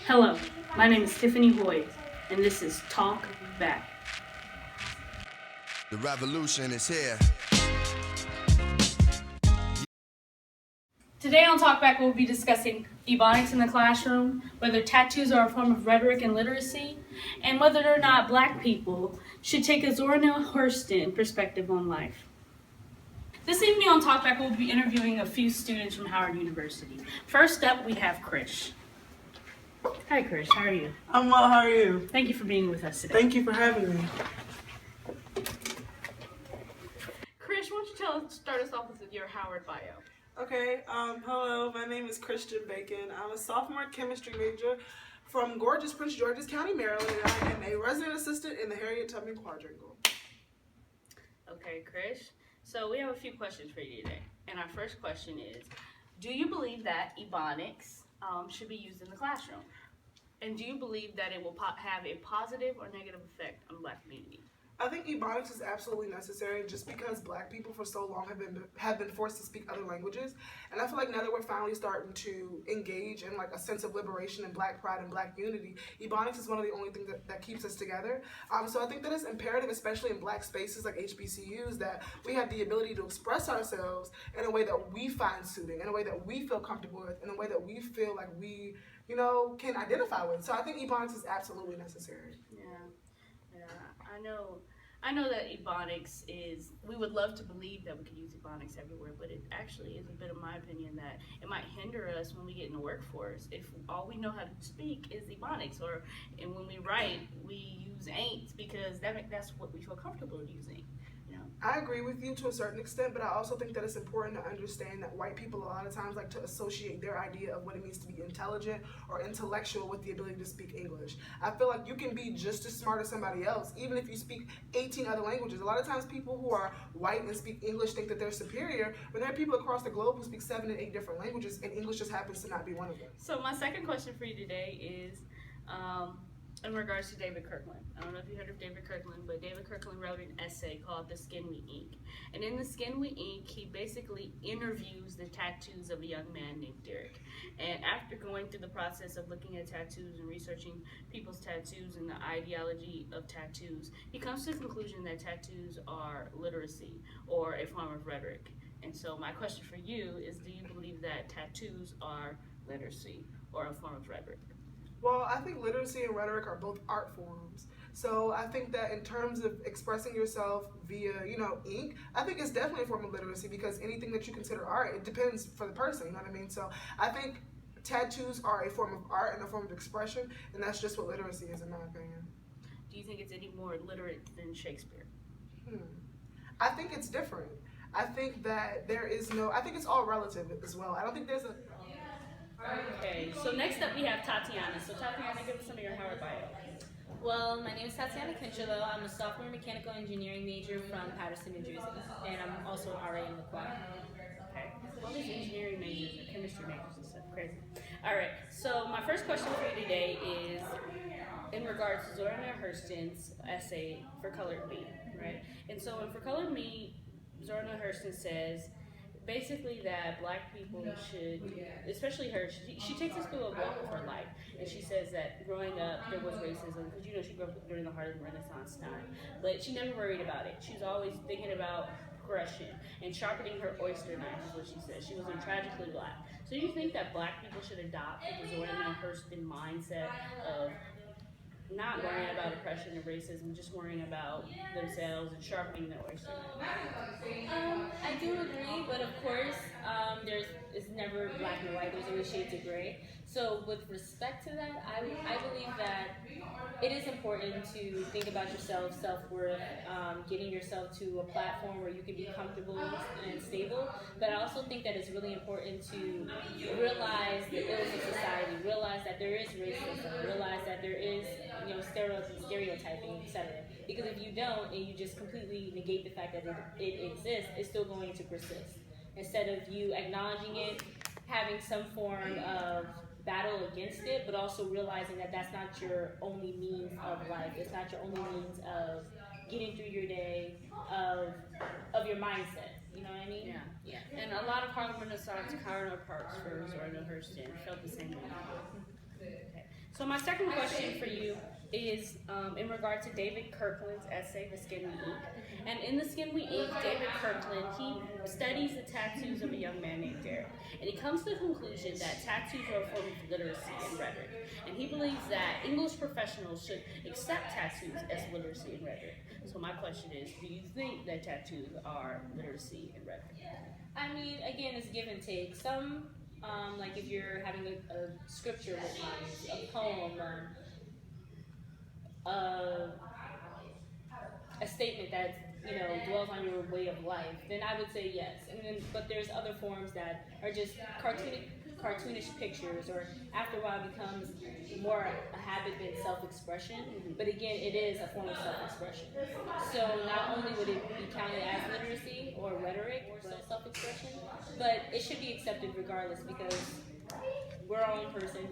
Hello, my name is Tiffany Hoyt, and this is Talk Back. The revolution is here. Today on Talk Back, we'll be discussing Ebonics in the classroom, whether tattoos are a form of rhetoric and literacy, and whether or not Black people should take a Zora Neale Hurston perspective on life. This evening on Talk Back, we'll be interviewing a few students from Howard University. First up, we have Krish. Hi, Krish. How are you? I'm well, how are you? Thank you for being with us today. Thank you for having me. Krish, why don't you start us off with your Howard bio? Okay, hello, my name is Christian Bacon. I'm a sophomore chemistry major from gorgeous Prince George's County, Maryland, and I am a resident assistant in the Harriet Tubman Quadrangle. Okay, Krish. So we have a few questions for you today. And our first question is, do you believe that Ebonics should be used in the classroom? And do you believe that it will have a positive or negative effect on the Black community? I think Ebonics is absolutely necessary just because Black people for so long have been forced to speak other languages, and I feel like now that we're finally starting to engage in like a sense of liberation and Black pride and Black unity, Ebonics is one of the only things that keeps us together. So I think that it's imperative, especially in Black spaces like HBCUs, that we have the ability to express ourselves in a way that we find soothing, in a way that we feel comfortable with, in a way that we feel like we, can identify with. So I think Ebonics is absolutely necessary. Yeah, I know that Ebonics is, we would love to believe that we could use Ebonics everywhere, but it actually is a bit of my opinion that it might hinder us when we get in the workforce if all we know how to speak is Ebonics, and when we write, we use ain't because that's what we feel comfortable using. I agree with you to a certain extent, but I also think that it's important to understand that white people a lot of times like to associate their idea of what it means to be intelligent or intellectual with the ability to speak English. I feel like you can be just as smart as somebody else, even if you speak 18 other languages. A lot of times people who are white and speak English think that they're superior, but there are people across the globe who speak 7 and 8 different languages, and English just happens to not be one of them. So my second question for you today is, in regards to David Kirkland. I don't know if you heard of David Kirkland, but David Kirkland wrote an essay called The Skin We Ink. And in The Skin We Ink, he basically interviews the tattoos of a young man named Derek. And after going through the process of looking at tattoos and researching people's tattoos and the ideology of tattoos, he comes to the conclusion that tattoos are literacy or a form of rhetoric. And so my question for you is, do you believe that tattoos are literacy or a form of rhetoric? Well, I think literacy and rhetoric are both art forms. So I think that in terms of expressing yourself via, ink, I think it's definitely a form of literacy because anything that you consider art, it depends for the person, you know what I mean? So I think tattoos are a form of art and a form of expression, and that's just what literacy is in my opinion. Do you think it's any more literate than Shakespeare? I think it's different. I think that I think it's all relative as well. I don't think there's a... Okay, so next up we have Tatiana. So Tatiana, give us some of your Howard bio. Well, my name is Tatiana Kinchelo. I'm a sophomore mechanical engineering major from Paterson, New Jersey, and I'm also an RA in the choir. Okay, all these engineering majors and chemistry majors and stuff, crazy. All right, so my first question for you today is in regards to Zora Neale Hurston's essay For Colored Me, right? And so in For Colored Me, Zora Neale Hurston says basically that Black people should, especially her, she takes us through a walk of her life, and she says that growing up there was racism because she grew up during the Harlem Renaissance time, but she never worried about it. She was always thinking about progression and sharpening her oyster knife is what she says. She was tragically Black. So you think that Black people should adopt the Zora Neale Hurston mindset of not worrying about oppression and racism, just worrying about themselves and sharpening their oyster knife? I do agree, but of course, it's never black and white. There's always shades of gray. So with respect to that, I believe that it is important to think about yourself, self-worth, getting yourself to a platform where you can be comfortable and stable. But I also think that it's really important to realize the ills of society, realize that there is racism, realize that there is stereotyping, etc. Because if you don't and you just completely negate the fact that it exists, it's still going to persist. Instead of you acknowledging it, having some form of battle against it, but also realizing that that's not your only means of life. It's not your only means of getting through your day, of your mindset. You know what I mean? Yeah. And a lot of Harlem Renaissance counterparts for Zora Neale Hurston felt the same way. Okay. So my second question for you is in regard to David Kirkland's essay, The Skin We Ink. And in The Skin We Ink, David Kirkland, he studies the tattoos of a young man named Derek. And he comes to the conclusion that tattoos are a form of literacy and rhetoric. And he believes that English professionals should accept tattoos as literacy and rhetoric. So my question is, do you think that tattoos are literacy and rhetoric? I mean, again, it's give and take. Some, like if you're having a scripture written, a poem, a statement that dwells on your way of life, then I would say yes. And then, but there's other forms that are just cartoonish pictures, or after a while becomes more a habit than self-expression. But again, it is a form of self-expression. So not only would it be counted as literacy or rhetoric or self-expression, but it should be accepted regardless, because we're our own person.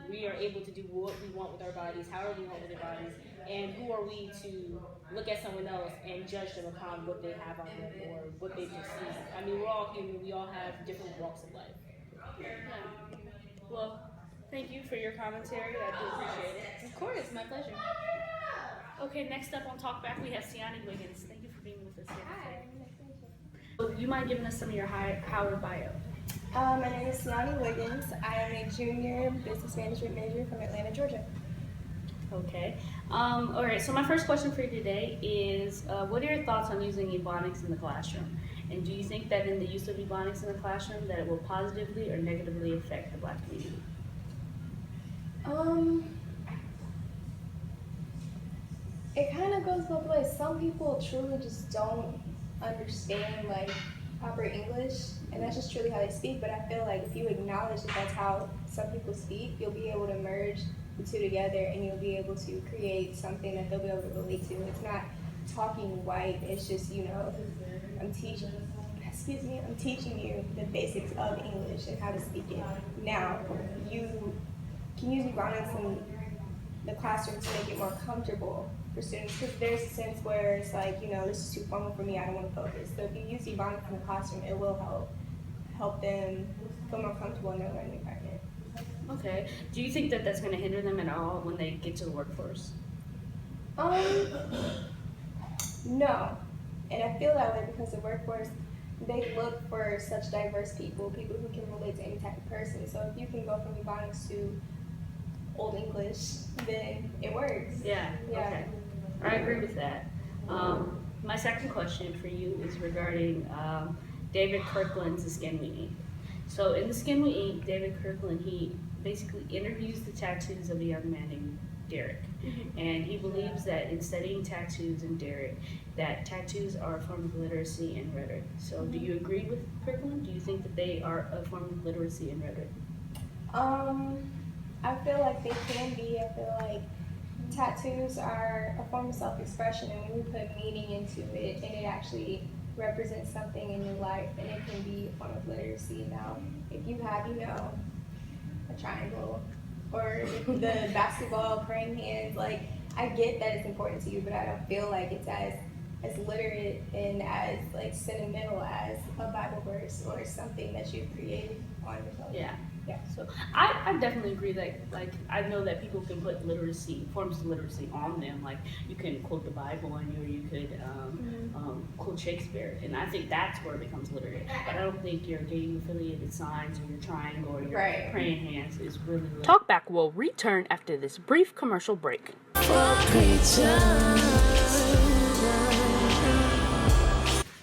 We are able to do what we want with our bodies, however we want with our bodies. And who are we to look at someone else and judge them upon what they have on them or what they perceive? I mean, we're all human. We all have different walks of life. Yeah. Well, thank you for your commentary. I do appreciate it. Of course, my pleasure. Okay, next up on Talkback, we have Siani Wiggins. Thank you for being with us here today. So, you mind giving us some of your Howard bio? My name is Siani Wiggins. I am a junior business management major from Atlanta, Georgia. Okay. All right, so my first question for you today is, what are your thoughts on using Ebonics in the classroom? And do you think that in the use of Ebonics in the classroom that it will positively or negatively affect the Black community? It kind of goes both ways. Some people truly just don't understand like proper English, and that's just truly how they speak. But I feel like if you acknowledge that that's how some people speak, you'll be able to merge the two together, and you'll be able to create something that they'll be able to relate to. It's not talking white. It's just I'm teaching you the basics of English and how to speak it. Now, you can use Ebonics in the classroom to make it more comfortable for students, because there's a sense where it's like, this is too formal for me, I don't want to focus. So if you use Ebonics in the classroom, it will help them feel more comfortable in their learning environment. Okay. Do you think that that's going to hinder them at all when they get to the workforce? No. And I feel that way because the workforce, they look for such diverse people who can relate to any type of person. So if you can go from Ebonics to Old English, then it works. Yeah. Okay. I agree with that. My second question for you is regarding David Kirkland's The Skin We Ink. So in The Skin We Ink, David Kirkland, he basically interviews the tattoos of a young man named Derek. And he believes that in studying tattoos and Derek, that tattoos are a form of literacy and rhetoric. So do you agree with Kirkland? Do you think that they are a form of literacy and rhetoric? I feel like they can be. I feel like tattoos are a form of self-expression, and when you put meaning into it and it actually represents something in your life, and it can be a form of literacy. Now, if you have, a triangle or the basketball praying hands, like, I get that it's important to you, but I don't feel like it's as literate and as like sentimental as a Bible verse or something that you've created on yourself. Yeah. Yeah. So I definitely agree that, like, I know that people can put forms of literacy on them. Like, you can quote the Bible on you, or you could quote Shakespeare, and I think that's where it becomes literate. But I don't think your gang affiliated signs or your triangle or your praying hands is really literate. Talkback will return after this brief commercial break.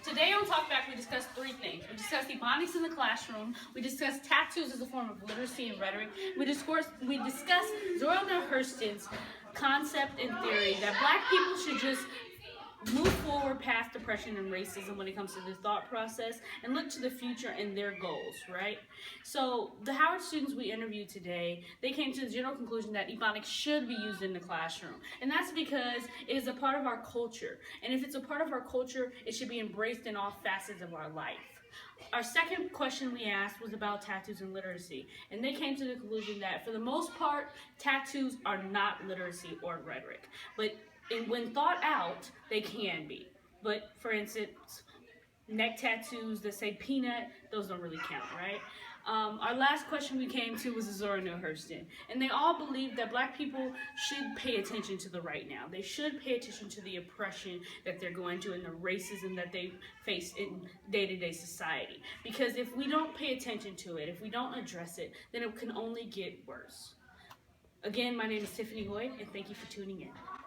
Today on Talkback, we discussed three things. We discussed Ebonics in the classroom. We discussed tattoos as a form of literacy and rhetoric. We discussed Zora Neale Hurston's concept and theory that Black people should just move forward past depression and racism when it comes to the thought process and look to the future and their goals, right? So the Howard students we interviewed today, they came to the general conclusion that Ebonics should be used in the classroom. And that's because it is a part of our culture. And if it's a part of our culture, it should be embraced in all facets of our life. Our second question we asked was about tattoos and literacy. And they came to the conclusion that for the most part, tattoos are not literacy or rhetoric. But when thought out, they can be. But for instance, neck tattoos that say peanut, those don't really count, right? Our last question we came to was Zora Neale Hurston, and they all believe that Black people should pay attention to the right now. They should pay attention to the oppression that they're going to and the racism that they face in day-to-day society. Because if we don't pay attention to it, if we don't address it, then it can only get worse. Again, my name is Tiffany Hoy, and thank you for tuning in.